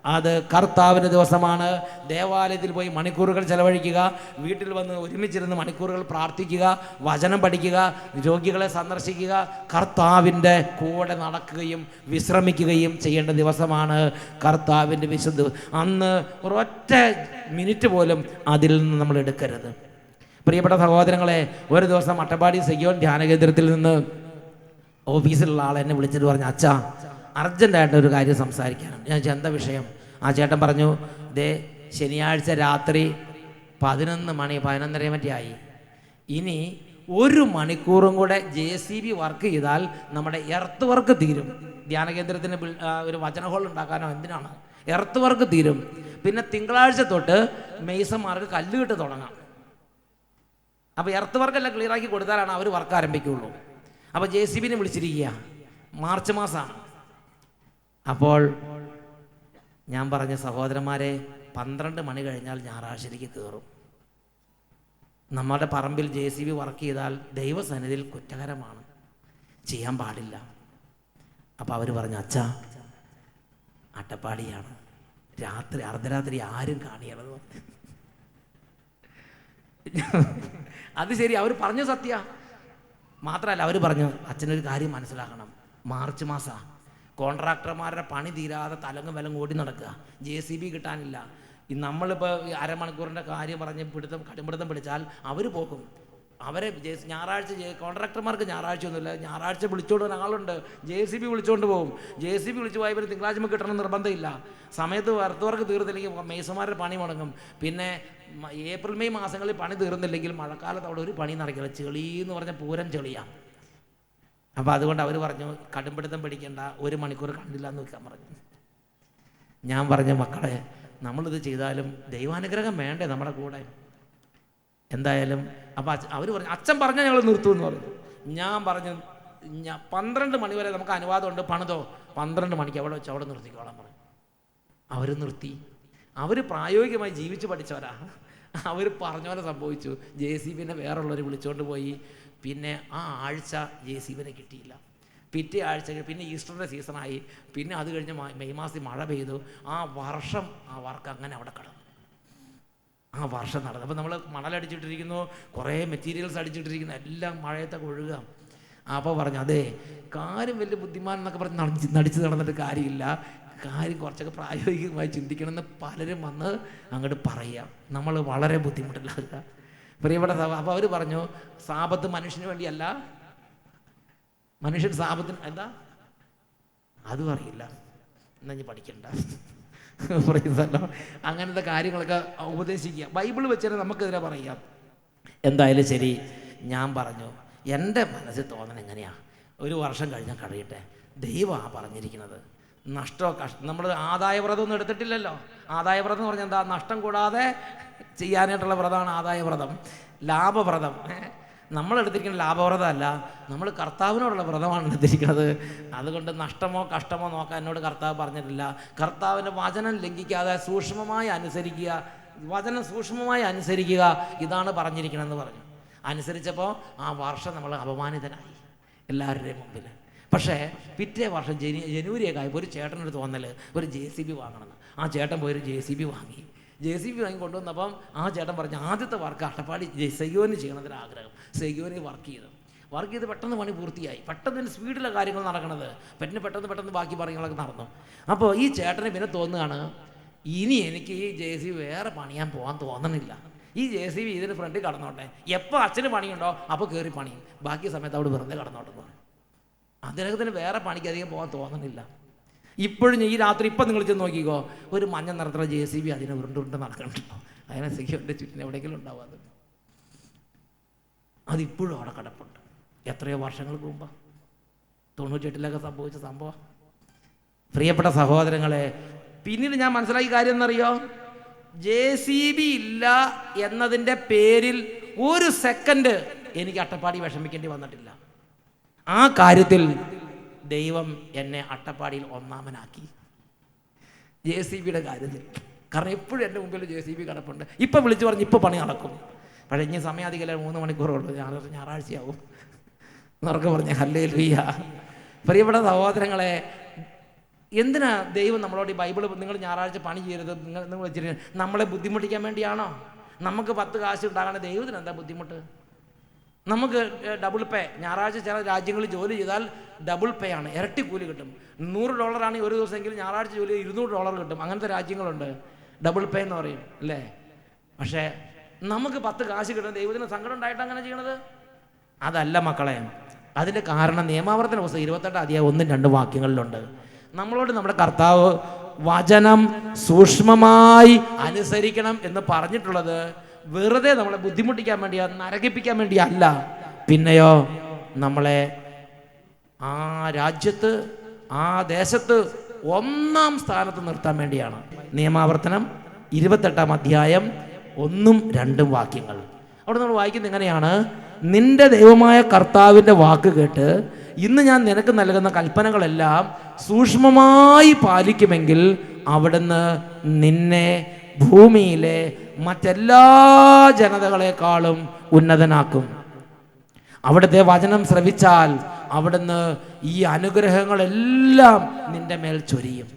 അത് കർത്താവിൻ്റെ ദിവസമാണ്. ദേവാലയത്തിൽ പോയി മണിക്കൂറുകൾ ചെലവഴിക്കുക, വീട്ടിൽ വന്ന് ഒരുമിച്ചിരുന്ന് മണിക്കൂറുകൾ പ്രാർത്ഥിക്കുക, വചനം പഠിക്കുക, രോഗികളെ സന്ദർശിക്കുക, കർത്താവിൻ്റെ കൂടെ നടക്കുകയും വിശ്രമിക്കുകയും ചെയ്യേണ്ട ദിവസമാണ് കർത്താവിൻ്റെ വിശുദ്ധ. അന്ന് ഒരൊറ്റ മിനിറ്റ് പോലും അതിൽ നിന്ന് നമ്മൾ എടുക്കരുത്. പ്രിയപ്പെട്ട സഹോദരങ്ങളെ, ഒരു ദിവസം അട്ടപ്പാടി സെയ്യോൻ ധ്യാന കേന്ദ്രത്തിൽ നിന്ന് ഓഫീസിലുള്ള ആൾ എന്നെ വിളിച്ചിട്ട് പറഞ്ഞു, അച്ഛാ അർജൻറ്റായിട്ട് ഒരു കാര്യം സംസാരിക്കാനാണ്. ഞാൻ ചോദിച്ചു, എന്താ വിഷയം? ആ ചേട്ടൻ പറഞ്ഞു, ശനിയാഴ്ച രാത്രി 11 മണി 11:30 മറ്റേ ആയി. ഇനി 1 മണിക്കൂറും കൂടെ JCB വർക്ക് ചെയ്താൽ നമ്മുടെ എർത്ത് വർക്ക് തീരും. ധ്യാന കേന്ദ്രത്തിന് ഒരു വചന ഹോൾ ഉണ്ടാക്കാനോ എന്തിനാണ്, എർത്ത് വർക്ക് തീരും. പിന്നെ തിങ്കളാഴ്ച തൊട്ട് മെയ്സന്മാർക്ക് കല്ലുകെട്ട് തുടങ്ങാം. അപ്പോൾ എർത്ത് വർക്കെല്ലാം ക്ലിയറാക്കി കൊടുത്താലാണ് അവർ വർക്ക് ആരംഭിക്കുകയുള്ളൂ. അപ്പോൾ JCBനെ വിളിച്ചിരിക്കുക, മാർച്ച് മാസമാണ്. അപ്പോൾ ഞാൻ പറഞ്ഞ സഹോദരന്മാരെ, 12 മണി കഴിഞ്ഞാൽ ഞായറാഴ്ചയിലേക്ക് കയറും. നമ്മുടെ പറമ്പിൽ JCB വർക്ക് ചെയ്താൽ ദൈവസന്നിധിയിൽ കുറ്റകരമാണ്, ചെയ്യാൻ പാടില്ല. അപ്പോൾ അവർ പറഞ്ഞു, അച്ഛാ അട്ടപ്പാടിയാണ്, രാത്രി അർദ്ധരാത്രി ആരും കാണിയണത്. അത് ശരി, അവർ പറഞ്ഞു സത്യ. മാത്രമല്ല അവർ പറഞ്ഞു, അച്ഛനൊരു കാര്യം മനസ്സിലാക്കണം, മാർച്ച് മാസമാണ്, കോൺട്രാക്ടർമാരുടെ പണി തീരാതെ തലങ്ങും വിലങ്ങും ഓടി നടക്കുക, JCB കിട്ടാനില്ല. നമ്മളിപ്പോൾ അരമണിക്കൂറിൻ്റെ കാര്യം പറഞ്ഞ് കടുംപിടുത്തം പിടിച്ചാൽ അവർ പോകും. അവരെ ഞായറാഴ്ച കോൺട്രാക്ടർമാർക്ക് ഞായറാഴ്ച ഒന്നുമില്ല, ഞായറാഴ്ച വിളിച്ചുകൊണ്ട് ഒരാളുണ്ട്, JCB വിളിച്ചുകൊണ്ട് പോകും. JCB വിളിച്ച് പോയവർ തിങ്കളാഴ്ച കിട്ടണം നിർബന്ധമില്ല. സമയത്ത് എർത്ത് വർക്ക് തീർന്നില്ലെങ്കിൽ മേസന്മാരുടെ പണി മുടങ്ങും. പിന്നെ ഏപ്രിൽ മെയ് മാസങ്ങളിൽ പണി തീർന്നില്ലെങ്കിൽ മഴക്കാലത്ത് അവിടെ ഒരു പണി നടക്കില്ല, ചെളി എന്ന് പറഞ്ഞാൽ പൂരം ചെളിയാണ്. അപ്പോൾ അതുകൊണ്ട് അവർ പറഞ്ഞു, കടുംപിടുത്തം പിടിക്കേണ്ട, 1 മണിക്കൂർ കണ്ടില്ല എന്ന് വെക്കാൻ പറഞ്ഞു. ഞാൻ പറഞ്ഞു, മക്കളെ നമ്മളിത് ചെയ്താലും ദൈവാനുഗ്രഹം വേണ്ടേ നമ്മുടെ കൂടെ? എന്തായാലും അപ്പോൾ അവർ പറഞ്ഞു, അച്ഛൻ പറഞ്ഞാൽ ഞങ്ങൾ നിർത്തുമെന്ന് പറഞ്ഞു. ഞാൻ പറഞ്ഞു, 12 മണി വരെ നമുക്ക് അനുവാദമുണ്ട്, പണിതോ, 12 മണിക്ക് അവിടെ വെച്ച് അവിടെ നിർത്തിക്കോളാൻ പറഞ്ഞു. അവർ നിർത്തി. അവർ പ്രായോഗികമായി ജീവിച്ച് പഠിച്ചവരാ. അവർ പറഞ്ഞ പോലെ സംഭവിച്ചു. JCBനെ വേറുള്ളവർ വിളിച്ചുകൊണ്ട് പോയി. പിന്നെ ആ ആഴ്ച JCBനെ കിട്ടിയില്ല. പിറ്റേ ആഴ്ച പിന്നെ ഈസ്റ്ററിൻ്റെ സീസണായി. പിന്നെ അത് കഴിഞ്ഞ് മെയ് മാസത്തിൽ മഴ പെയ്തു. ആ വർഷം ആ വർക്ക് അങ്ങനെ അവിടെ കിടന്നു. ആ വർഷം നടന്നു. അപ്പോൾ നമ്മൾ മണലടിച്ചിട്ടിരിക്കുന്നു, കുറേ മെറ്റീരിയൽസ് അടിച്ചിട്ടിരിക്കുന്നു, എല്ലാം മഴയത്തൊക്കെ ഒഴുകുക. അപ്പോൾ പറഞ്ഞു, അതെ കാര്യം വലിയ ബുദ്ധിമാൻ എന്നൊക്കെ പറഞ്ഞ് നടിച്ച് നടന്നിട്ട് കാര്യമില്ല, കാര്യം കുറച്ചൊക്കെ പ്രായോഗികമായി ചിന്തിക്കണമെന്ന് പലരും വന്ന് അങ്ങോട്ട് പറയുക. നമ്മൾ വളരെ ബുദ്ധിമുട്ടില്ലാത്ത പ്രിയപ്പെട്ട അപ്പോൾ അവർ പറഞ്ഞു, സാബത്ത് മനുഷ്യന് വേണ്ടിയല്ല, മനുഷ്യൻ സാബത്തിന് എന്താ അതും അറിയില്ല, എന്നാ ഞാൻ പഠിക്കണ്ട പറയുന്നതല്ലോ. അങ്ങനത്തെ കാര്യങ്ങളൊക്കെ ഉപദേശിക്കുക, ബൈബിൾ വെച്ചാൽ നമുക്കെതിരെ പറയാം. എന്തായാലും ശരി, ഞാൻ പറഞ്ഞു, എൻ്റെ മനസ്സിൽ തോന്നണം എങ്ങനെയാണ്, 1 വർഷം കഴിഞ്ഞാൽ കഴിയട്ടെ, ദൈവമാണ് പറഞ്ഞിരിക്കുന്നത്. നഷ്ടമോ നമ്മൾ ആദായവ്രതം ഒന്നും എടുത്തിട്ടില്ലല്ലോ. ആദായവ്രതം എന്ന് പറഞ്ഞാൽ എന്താ? നഷ്ടം കൂടാതെ ചെയ്യാനായിട്ടുള്ള വ്രതമാണ് ആദായവ്രതം. ലാഭവ്രതം നമ്മൾ എടുത്തിരിക്കുന്ന ലാഭവ്രതമല്ല, നമ്മൾ കർത്താവിനോടുള്ള വ്രതമാണ് എടുത്തിരിക്കുന്നത്. അതുകൊണ്ട് നഷ്ടമോ കഷ്ടമോ നോക്കാൻ എന്നോട് കർത്താവ് പറഞ്ഞിട്ടില്ല. കർത്താവിൻ്റെ വചനം ലംഘിക്കാതെ സൂക്ഷ്മമായി അനുസരിക്കുക, വചനം സൂക്ഷ്മമായി അനുസരിക്കുക, ഇതാണ് പറഞ്ഞിരിക്കണമെന്ന് പറഞ്ഞു. അനുസരിച്ചപ്പോൾ ആ വർഷം നമ്മൾ അപമാനിതനായി എല്ലാവരുടെയും മുമ്പിൽ. പക്ഷേ പിറ്റേ വർഷം ജനുവരിയൊക്കെ ആയപ്പോൾ ഒരു ചേട്ടനൊരു തോന്നൽ, ഒരു JCB വാങ്ങണമെന്ന്. ആ ചേട്ടൻ പോയൊരു JCB വാങ്ങി. JCB വാങ്ങി കൊണ്ടുവന്നപ്പം ആ ചേട്ടൻ പറഞ്ഞ ആദ്യത്തെ വർക്ക് അട്ടപ്പാടി സെയ്യോന് ചെയ്യണമെന്നൊരാഗ്രഹം. സെയ്യോന് വർക്ക് ചെയ്തു. വർക്ക് ചെയ്ത് പെട്ടെന്ന് പണി പൂർത്തിയായി, പെട്ടെന്ന് സ്പീഡിലെ കാര്യങ്ങൾ നടക്കണത്, പെട്ടെന്ന് ബാക്കി കാര്യങ്ങളൊക്കെ നടന്നു. അപ്പോൾ ഈ ചേട്ടന് പിന്നെ തോന്നുകയാണ്, ഇനി എനിക്ക് ഈ JCB വേറെ പണിയാൻ പോകാൻ തോന്നണില്ല, ഈ JCB ഇതിന് ഫ്രണ്ടിൽ കടന്നോട്ടെ, എപ്പോൾ അച്ഛന് പണിയുണ്ടോ അപ്പോൾ കയറി പണിയും, ബാക്കി സമയത്ത് അവിടെ വെറുതെ കടന്നോട്ടെ പറഞ്ഞു. അദ്ദേഹത്തിന് വേറെ പണിക്ക് അധികം പോകാൻ തോന്നണില്ല. ഇപ്പോഴും ഈ രാത്രി ഇപ്പം നിങ്ങൾ ചെന്ന് നോക്കിക്കോ, ഒരു മഞ്ഞ നിറത്തുള്ള JCB അതിനെ ഉരുണ്ട് നടക്കണ്ടോ, അതിനെ സിഗിയുടെ ചുറ്റിന് എവിടെയെങ്കിലും ഉണ്ടാവും. അതിപ്പോഴും അവിടെ കിടപ്പുണ്ട്. എത്രയോ വർഷങ്ങൾക്ക് മുമ്പ് 98 സംഭവിച്ച സംഭവം. പ്രിയപ്പെട്ട സഹോദരങ്ങളെ, പിന്നീട് ഞാൻ മനസ്സിലാക്കിയ കാര്യം എന്നറിയോ, JCB ഇല്ല എന്നതിൻ്റെ പേരിൽ ഒരു സെക്കൻഡ് എനിക്ക് അട്ടപ്പാടി വിഷമിക്കേണ്ടി വന്നിട്ടില്ല. ആ കാര്യത്തിൽ ദൈവം എന്നെ അട്ടപ്പാടിയിൽ ഒന്നാമനാക്കി, JCBയുടെ കാര്യത്തിൽ. കാരണം എപ്പോഴും എൻ്റെ മുമ്പിൽ JCB കിടപ്പുണ്ട്. ഇപ്പം വിളിച്ചു പറഞ്ഞ് ഇപ്പോൾ പണി നടക്കും, പക്ഷേ ഇനി സമയം അധികമല്ല, 3 മണിക്കൂറുള്ളൂ, ഞായറാഴ്ചയാവും എന്നൊക്കെ പറഞ്ഞ് ഹല്ലേലൂയ. പ്രിയപ്പെട്ട സഹോദരങ്ങളെ, എന്തിനാ ദൈവം നമ്മളോട് ഈ ബൈബിൾ നിങ്ങൾ ഞായറാഴ്ച പണി ചെയ്യരുത് നിങ്ങൾ വെച്ചിട്ട് നമ്മളെ ബുദ്ധിമുട്ടിക്കാൻ വേണ്ടിയാണോ? നമുക്ക് 10 കാശ് ഉണ്ടാകണേ ദൈവത്തിന് എന്താ ബുദ്ധിമുട്ട്? നമുക്ക് ഡബിൾ പേ, ഞായറാഴ്ച ചില രാജ്യങ്ങളിൽ ജോലി ചെയ്താൽ ഡബിൾ പേ ആണ്, ഇരട്ടി കൂലി കിട്ടും. $100 ആണെങ്കിൽ ഒരു ദിവസമെങ്കിലും ഞായറാഴ്ച ജോലി $200 കിട്ടും. അങ്ങനത്തെ രാജ്യങ്ങളുണ്ട്, ഡബിൾ പേ എന്ന് പറയും അല്ലേ. പക്ഷേ നമുക്ക് 10 കാശ് കിട്ടും, ദൈവത്തിന് സങ്കടം ഉണ്ടായിട്ട് അങ്ങനെ ചെയ്യണത് അതല്ല മക്കളെ. അതിൻ്റെ കാരണം നിയമാവർത്തന പുസ്തകം 28 അധ്യായം 1-2 വാക്യങ്ങളിലുണ്ട്. നമ്മളോട് നമ്മുടെ കർത്താവ് വചനം സൂക്ഷ്മമായി അനുസരിക്കണം എന്ന് പറഞ്ഞിട്ടുള്ളത് വെറുതെ നമ്മളെ ബുദ്ധിമുട്ടിക്കാൻ വേണ്ടിയാ, നരകിപ്പിക്കാൻ വേണ്ടിയല്ല, പിന്നെയോ നമ്മളെ ആ രാജ്യത്ത് ആ ദേശത്ത് 1-ാം സ്ഥാനത്ത് നിർത്താൻ വേണ്ടിയാണ്. നിയമാവർത്തനം 28 അധ്യായം 1-2 വാക്യങ്ങൾ. അവിടെ നമ്മൾ വായിക്കുന്നത് എങ്ങനെയാണ്, നിന്റെ ദൈവമായ കർത്താവിൻ്റെ വാക്ക് കേട്ട് ഇന്ന് ഞാൻ നിനക്ക് നൽകുന്ന കൽപ്പനകളെല്ലാം സൂക്ഷ്മമായി പാലിക്കുമെങ്കിൽ അവിടുന്ന് നിന്നെ ഭൂമിയിലെ മറ്റെല്ലാ ജനതകളെക്കാളും ഉന്നതനാക്കും. അവിടുത്തെ വചനം ശ്രവിച്ചാൽ അവിടുന്ന് ഈ അനുഗ്രഹങ്ങളെല്ലാം നിന്റെ മേൽ ചൊരിയും.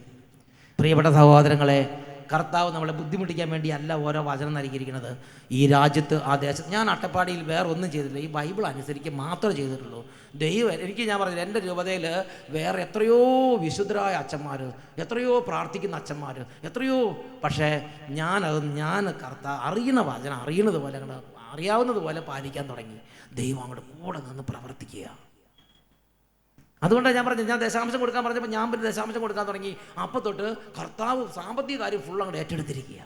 പ്രിയപ്പെട്ട സഹോദരങ്ങളെ, കർത്താവ് നമ്മളെ ബുദ്ധിമുട്ടിക്കാൻ വേണ്ടിയല്ല ഓരോ വചനം നൽകിയിരിക്കുന്നത്. ഈ രാജ്യത്ത് ആ ദേശത്ത് ഞാൻ അട്ടപ്പാടിയിൽ വേറെ ഒന്നും ചെയ്തില്ല, ഈ ബൈബിൾ അനുസരിക്കുക മാത്രമേ ചെയ്തിട്ടുള്ളൂ. ദൈവം ഞാൻ പറഞ്ഞില്ല, എൻ്റെ രൂപതയിൽ വേറെ എത്രയോ വിശുദ്ധരായ അച്ഛന്മാർ, എത്രയോ പ്രാർത്ഥിക്കുന്ന അച്ഛന്മാർ, എത്രയോ. പക്ഷേ ഞാൻ കർത്താവ് അറിയുന്ന വചനം അറിയുന്നത് പോലെ അറിയാവുന്നത് പോലെ പാലിക്കാൻ തുടങ്ങി. ദൈവം അങ്ങോട്ട് കൂടെ നിന്ന് പ്രവർത്തിക്കുക. അതുകൊണ്ടാണ് ഞാൻ പറഞ്ഞത്, ഞാൻ ദശാംശം കൊടുക്കാൻ പറഞ്ഞപ്പോൾ ഞാൻ പിന്നെ ദശാംശം കൊടുക്കാൻ തുടങ്ങി. അപ്പം തൊട്ട് കർത്താവ് സാമ്പത്തിക കാര്യം ഫുൾ അങ്ങോട്ട് ഏറ്റെടുത്തിരിക്കുക.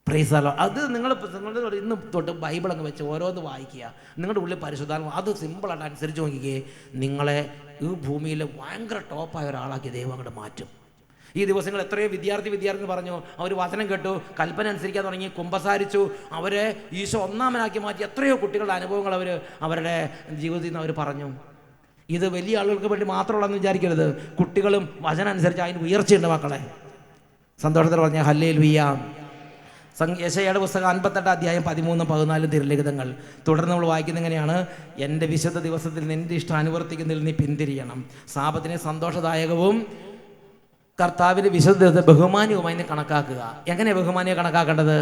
Praise the Lord. അത് നിങ്ങൾ ഇന്ന് തൊട്ട് ബൈബിൾ അങ്ങ് വെച്ച് ഓരോന്ന് വായിക്കുക, നിങ്ങളുടെ ഉള്ളിൽ പരിശുദ്ധാത്മ അത് സിമ്പിളായിട്ട് അനുസരിച്ച് നോക്കിക്കേ, നിങ്ങളെ ഈ ഭൂമിയിൽ ഭയങ്കര ടോപ്പായ ഒരാളാക്കി ദൈവം അങ്ങോട്ട് മാറ്റും. ഈ ദിവസങ്ങൾ എത്രയോ വിദ്യാർത്ഥി പറഞ്ഞു, അവർ വചനം കേട്ടു, കൽപ്പന അനുസരിക്കാൻ തുടങ്ങി, കുമ്പസാരിച്ചു, അവരെ ഈശോ ഒന്നാമനാക്കി മാറ്റി. എത്രയോ കുട്ടികളുടെ അനുഭവങ്ങൾ അവരുടെ ജീവിതത്തിൽ നിന്ന് അവർ പറഞ്ഞു. ഇത് വലിയ ആളുകൾക്ക് വേണ്ടി മാത്രമുള്ളതെന്ന് വിചാരിക്കരുത്, കുട്ടികളും വചനം അനുസരിച്ച് അതിന് ഉയർച്ചയുണ്ട് മക്കളെ. സന്തോഷത്തിൽ പറഞ്ഞ ഹല്ലേലൂയ. യെശയ്യായുടെ പുസ്തകം 58 അധ്യായം 13-14 തിരുലിഖിതങ്ങൾ. തുടർന്ന് നമ്മൾ വായിക്കുന്നത് എങ്ങനെയാണ്, എൻ്റെ വിശുദ്ധ ദിവസത്തിൽ നിൻ്റെ ഇഷ്ടം അനുവർത്തിക്കുന്നതിൽ നീ പിന്തിരിയണം. സാബത്തിനെ സന്തോഷദായകവും കർത്താവിൻ്റെ വിശുദ്ധ ബഹുമാന്യവുമായി നീ കണക്കാക്കുക. എങ്ങനെ ബഹുമാന്യം കണക്കാക്കേണ്ടത്?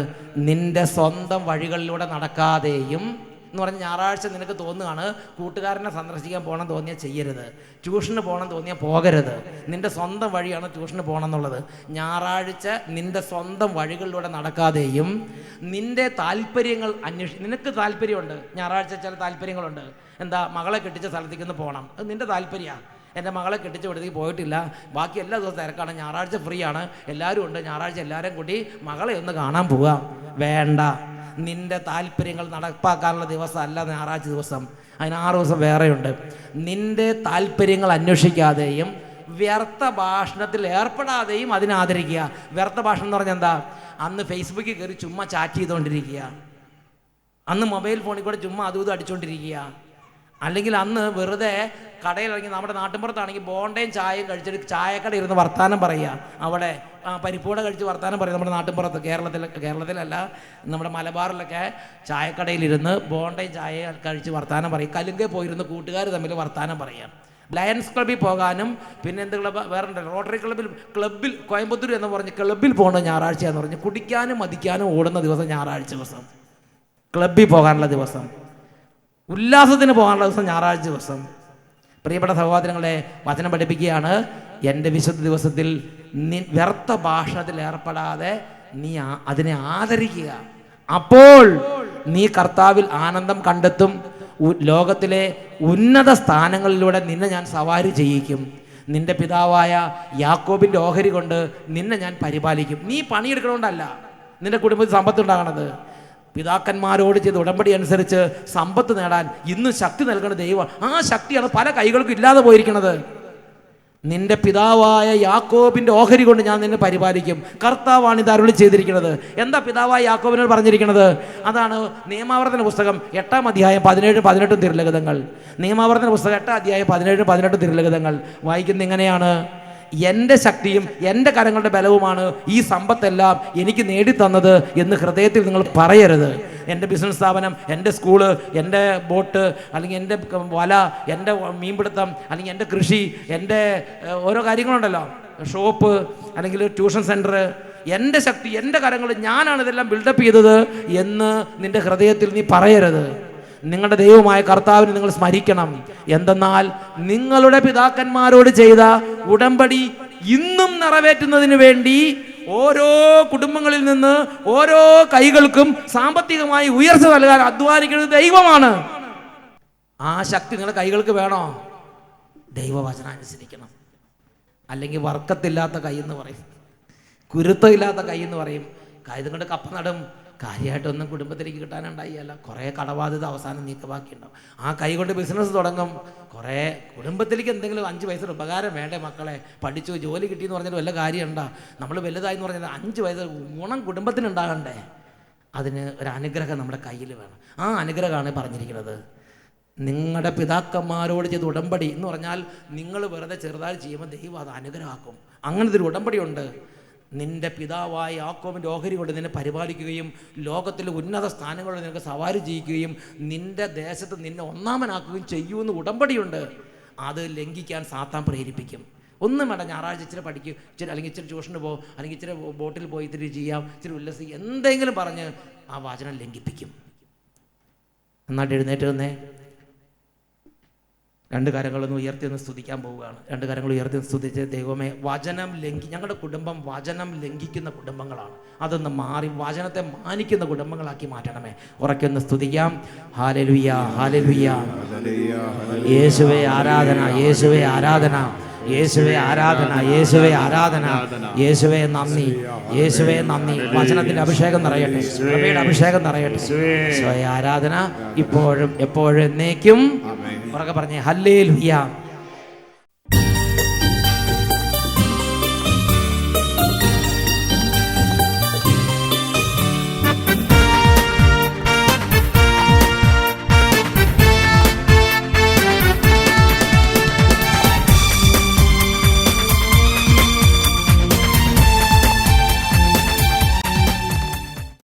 നിൻ്റെ സ്വന്തം വഴികളിലൂടെ നടക്കാതെയും എന്ന് പറഞ്ഞ് ഞായറാഴ്ച നിനക്ക് തോന്നുകയാണ് കൂട്ടുകാരനെ സന്ദർശിക്കാൻ പോകണം തോന്നിയാൽ ചെയ്യരുത്, ട്യൂഷന് പോകണം തോന്നിയാൽ പോകരുത്. നിൻ്റെ സ്വന്തം വഴിയാണ് ട്യൂഷന് പോകണം എന്നുള്ളത്. ഞായറാഴ്ച നിൻ്റെ സ്വന്തം വഴികളിലൂടെ നടക്കാതെയും നിൻ്റെ താല്പര്യങ്ങൾ നിനക്ക് താല്പര്യമുണ്ട്, ഞായറാഴ്ച ചില താല്പര്യങ്ങളുണ്ട്. എന്താ, മകളെ കെട്ടിച്ച സ്ഥലത്തേക്കൊന്ന് പോകണം, അത് നിൻ്റെ താല്പര്യമാണ്. എൻ്റെ മകളെ കെട്ടിച്ച ഇവിടത്തേക്ക് പോയിട്ടില്ല, ബാക്കി എല്ലാ ദിവസവും തിരക്കാണ്, ഞായറാഴ്ച ഫ്രീ ആണ്, എല്ലാവരും ഉണ്ട്, ഞായറാഴ്ച എല്ലാവരും കൂടി മകളെ ഒന്ന് കാണാൻ പോവുക. വേണ്ട, നിൻ്റെ താല്പര്യങ്ങൾ നടപ്പാക്കാനുള്ള ദിവസമല്ല ഞായറാഴ്ച ദിവസം, അതിന് 6 ദിവസം വേറെയുണ്ട്. നിൻ്റെ താല്പര്യങ്ങൾ അന്വേഷിക്കാതെയും വ്യർത്ഥ ഭാഷണത്തിൽ ഏർപ്പെടാതെയും അതിനെ ആദരിക്കുക. വ്യർത്ഥ ഭാഷണം എന്ന് പറഞ്ഞാൽ എന്താ? അന്ന് ഫേസ്ബുക്കിൽ കയറി ചുമ്മാ ചാറ്റ് ചെയ്തുകൊണ്ടിരിക്കുക, അന്ന് മൊബൈൽ ഫോണിൽ കൂടെ ചുമ്മാ അതും ഇതും അടിച്ചുകൊണ്ടിരിക്കുക, അല്ലെങ്കിൽ അന്ന് വെറുതെ കടയിലിറങ്ങി നമ്മുടെ നാട്ടിൻപുറത്താണെങ്കിൽ ബോണ്ടയും ചായയും കഴിച്ചിട്ട് ചായക്കട ഇരുന്ന് വർത്താനം പറയുക, അവിടെ പരിപ്പൂട കഴിച്ച് വർത്താനം പറയും. നമ്മുടെ നാട്ടിൻപുറത്ത് കേരളത്തിലല്ല, നമ്മുടെ മലബാറിലൊക്കെ ചായക്കടയിലിരുന്ന് ബോണ്ടയും ചായ കഴിച്ച് വർത്താനം പറയും. കലുങ്കെ പോയിരുന്ന് കൂട്ടുകാർ തമ്മിൽ വർത്താനം പറയാം. ലയൺസ് ക്ലബ്ബിൽ പോകാനും പിന്നെ എന്ത് ക്ലബ്ബ് വേറെ ഉണ്ടല്ലോ, റോട്ടറി ക്ലബ്ബിൽ കോയമ്പത്തൂർ എന്ന് പറഞ്ഞ് ക്ലബ്ബിൽ പോകേണ്ടത് ഞായറാഴ്ചയാന്ന് പറഞ്ഞ് കുടിക്കാനും മതിക്കാനും ഓടുന്ന ദിവസം ഞായറാഴ്ച ദിവസം. ക്ലബ്ബിൽ പോകാനുള്ള ദിവസം, ഉല്ലാസത്തിന് പോകാനുള്ള ദിവസം ഞായറാഴ്ച ദിവസം. പ്രിയപ്പെട്ട സഹോദരങ്ങളെ, വചനം പഠിപ്പിക്കുകയാണ്, എൻ്റെ വിശുദ്ധ ദിവസത്തിൽ വ്യർത്ഥ ഭാഷണത്തിൽ ഏർപ്പെടാതെ നീ അതിനെ ആദരിക്കുക. അപ്പോൾ നീ കർത്താവിൽ ആനന്ദം കണ്ടെത്തും. ലോകത്തിലെ ഉന്നത സ്ഥാനങ്ങളിലൂടെ നിന്നെ ഞാൻ സവാരി ചെയ്യിക്കും. നിന്റെ പിതാവായ യാക്കോബിൻ്റെ ഓഹരി കൊണ്ട് നിന്നെ ഞാൻ പരിപാലിക്കും. നീ പണിയെടുക്കണോണ്ടല്ല നിന്റെ കുടുംബത്തിൽ സമ്പത്ത് ഉണ്ടാകണത്. പിതാക്കന്മാരോട് ചെയ്ത ഉടമ്പടി അനുസരിച്ച് സമ്പത്ത് നേടാൻ ഇന്നും ശക്തി നൽകുന്ന ദൈവം. ആ ശക്തിയാണ് പല കൈകൾക്കും ഇല്ലാതെ പോയിരിക്കുന്നത്. നിന്റെ പിതാവായ യാക്കോബിൻ്റെ ഓഹരി കൊണ്ട് ഞാൻ നിന്നെ പരിപാലിക്കും. കർത്താവാണ് ഇത് അരുളി ചെയ്തിരിക്കുന്നത്. എന്താ പിതാവായ യാക്കോബിനോട് പറഞ്ഞിരിക്കുന്നത്? അതാണ് നിയമാവർത്തന പുസ്തകം 8-ാം അധ്യായം 17-18 തിരുലിഖിതങ്ങൾ. നിയമാവർത്തന പുസ്തകം 8-ാം അധ്യായം 17-18 തിരുലിഖിതങ്ങൾ വായിക്കുന്നത് ഇങ്ങനെയാണ്: എൻ്റെ ശക്തിയും എൻ്റെ കരങ്ങളുടെ ബലവുമാണ് ഈ സമ്പത്തെല്ലാം എനിക്ക് നേടിത്തന്നത് എന്ന് ഹൃദയത്തിൽ നിങ്ങൾ പറയരുത്. എൻ്റെ ബിസിനസ് സ്ഥാപനം, എൻ്റെ സ്കൂള്, എൻ്റെ ബോട്ട്, അല്ലെങ്കിൽ എൻ്റെ വല, എൻ്റെ മീൻപിടുത്തം, അല്ലെങ്കിൽ എൻ്റെ കൃഷി, എൻ്റെ ഓരോ കാര്യങ്ങളുണ്ടല്ലോ, ഷോപ്പ്, അല്ലെങ്കിൽ ട്യൂഷൻ സെൻറ്റർ, എൻ്റെ ശക്തി, എൻ്റെ കരങ്ങൾ, ഞാനാണ് ഇതെല്ലാം ബിൽഡപ്പ് ചെയ്തത് എന്ന് നിൻ്റെ ഹൃദയത്തിൽ നീ പറയരുത്. നിങ്ങളുടെ ദൈവമായ കർത്താവിനെ നിങ്ങൾ സ്മരിക്കണം. എന്തെന്നാൽ നിങ്ങളുടെ പിതാക്കന്മാരോട് ചെയ്ത ഉടമ്പടി ഇന്നും നിറവേറ്റുന്നതിന് വേണ്ടി ഓരോ കുടുംബങ്ങളിൽ നിന്ന് ഓരോ കൈകൾക്കും സാമ്പത്തികമായി ഉയർച്ച നൽകാൻ അധ്വാനിക്കുന്നത് ദൈവമാണ്. ആ ശക്തി നിങ്ങളുടെ കൈകൾക്ക് വേണോ? ദൈവവചനം അനുസരിക്കണം. അല്ലെങ്കിൽ വർക്കത്തില്ലാത്ത കൈ എന്ന് പറയും, കുരുത്തമില്ലാത്ത കൈ എന്ന് പറയും. കായതും കൊണ്ട് കപ്പ നടും, കാര്യമായിട്ടൊന്നും കുടുംബത്തിലേക്ക് കിട്ടാനുണ്ടായില്ല. കുറേ കടബാധ്യത അവസാനം നീക്കമാക്കിയിട്ടുണ്ടാവും. ആ കൈ കൊണ്ട് ബിസിനസ് തുടങ്ങും. കുറേ കുടുംബത്തിലേക്ക് എന്തെങ്കിലും 5 പൈസയുടെ ഉപകാരം വേണ്ടേ മക്കളെ? പഠിച്ചു ജോലി കിട്ടിയെന്ന് പറഞ്ഞാൽ വല്ല കാര്യമുണ്ടോ? നമ്മൾ വലുതായി എന്ന് പറഞ്ഞാൽ 5 പൈസ ഗുണം കുടുംബത്തിന് ഉണ്ടാകണ്ടേ? അതിന് ഒരു അനുഗ്രഹം നമ്മുടെ കയ്യിൽ വേണം. ആ അനുഗ്രഹമാണ് പറഞ്ഞിരിക്കുന്നത്. നിങ്ങളുടെ പിതാക്കന്മാരോട് ചെയ്ത് ഉടമ്പടി എന്ന് പറഞ്ഞാൽ നിങ്ങൾ വെറുതെ ചെറുതായി ചെയ്യുമ്പോൾ ദൈവം അത് അനുഗ്രഹമാക്കും. അങ്ങനത്തെ ഒരു ഉടമ്പടിയുണ്ട്. നിന്റെ പിതാവായ യാക്കോബിൻ്റെ ഓഹരി കൊണ്ട് നിന്നെ പരിപാലിക്കുകയും ലോകത്തിലെ ഉന്നത സ്ഥാനങ്ങളിൽ നിനക്ക് സവാരി ചെയ്യിക്കുകയും നിന്റെ ദേശത്ത് നിന്നെ ഒന്നാമനാക്കുകയും ചെയ്യുമെന്ന് ഉടമ്പടിയുണ്ട്. അത് ലംഘിക്കാൻ സാത്താൻ പ്രേരിപ്പിക്കും. ഒന്നും വേണ്ട, ഞായറാഴ്ച ഇച്ചിരി പഠിക്കും, ഇച്ചിരി അല്ലെങ്കിൽ ഇച്ചിരി ട്യൂഷന് പോകും, അല്ലെങ്കിൽ ഇച്ചിരി ബോട്ടിൽ പോയി ഇത്തിരി ചെയ്യാം, ഇച്ചിരി ഉല്ലസിക്കും, എന്തെങ്കിലും പറഞ്ഞ് ആ വചനം ലംഘിപ്പിക്കും. നന്നായിട്ട് എഴുന്നേറ്റ് വന്നേ. 2 കരങ്ങളൊന്ന് ഉയർത്തി ഒന്ന് സ്തുതിക്കാൻ പോവുകയാണ്. 2 കരങ്ങൾ ഉയർത്തി സ്തുതിച്ച്, ദൈവമേ, വചനം ഞങ്ങളുടെ കുടുംബം വചനം ലംഘിക്കുന്ന കുടുംബങ്ങളാണ്. അതൊന്ന് മാറി വചനത്തെ മാനിക്കുന്ന കുടുംബങ്ങളാക്കി മാറ്റണമേ. ഉറക്കൊന്ന് സ്തുതിക്കാം. Hallelujah, hallelujah. യേശുവേ ആരാധന, യേശുവേ ആരാധന, യേശുവേ ആരാധന, യേശുവേ ആരാധന, യേശുവേ നന്ദി, യേശുവേ നന്ദി. വചനത്തിന്റെ അഭിഷേകം നിറയട്ടെ, കൃപയുടെ അഭിഷേകം നിറയട്ടെ. യേശുവേ ആരാധന ഇപ്പോഴും എപ്പോഴും എന്നേക്കും. ഉറക്കെ പറഞ്ഞേ ഹല്ലേലൂയ.